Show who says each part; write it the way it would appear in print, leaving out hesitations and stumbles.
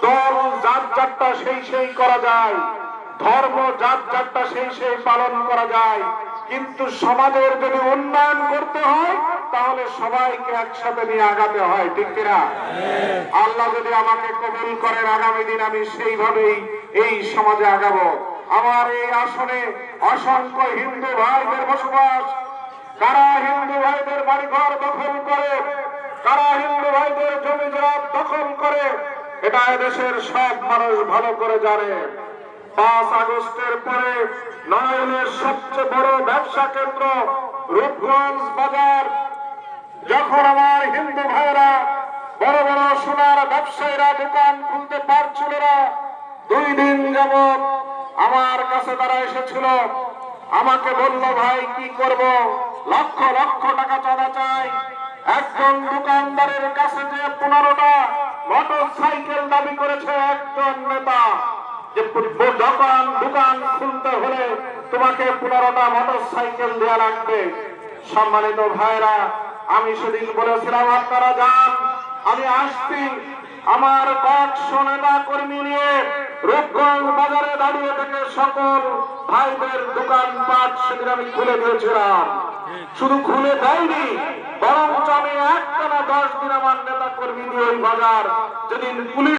Speaker 1: দল জাত জাতটা সেই করা যায়, ধর্ম জাত জাতটা সেই পালন করা যায়, কিন্তু সমাজের যদি উন্নয়ন করতে হয় তাহলে সবাইকে একসাথে নিয়ে আগাতে হয়, ঠিক কিনা? আল্লাহ যদি আমাকে কবুল করেন আগামী দিন আমি সেইভাবেই এই সমাজে আগাবো। আমার এই আসনে অসংখ্য হিন্দু ভাইদের বসবাস। কারা হিন্দু ভাইদের বাড়িঘর দখল করে, কারা হিন্দু ভাইদের জমি জমা দখল করে, এটা দেশের সব মানুষ ভালো করে জানে। 5 আগস্টের পরে নড়াইলের সবচেয়ে বড় ব্যবসা কেন্দ্র রূপগঞ্জ বাজার, যখন আমার হিন্দু ভাইরা বড় বড় সোনার ব্যবসায়ীরা দোকান খুলতে পারছিল না, 2 দিন যাবত আমার কাছে তারা এসেছিল, আমাকে বলল ভাই কি করব, লক্ষ লক্ষ টাকা চাঁদা চাই। একজন দোকানদারের কাছে যে 15টা মোটরসাইকেল দাবি করেছে একজন নেতা, যে দোকান খুলতে হলে তোমাকে 15টা মোটরসাইকেল দেওয়া লাগবে। সম্মানিত ভাইরা, আমি সেদিন বলেছিলাম আপনারা যান, আমি আসছি। আমার 100 নেতা কর্মী নিয়ে রূপগঞ্জ বাজারে দাঁড়িয়ে থেকে সকল ভাইদের দোকানপাট সেদিন আমি খুলে দিয়েছিলাম। শুধু খুলে দেয়নি, বরঞ্চ আমি একটানা 10 দিন আমার নেতা কর্মী নিয়ে ওই বাজার, যেদিন পুলিশ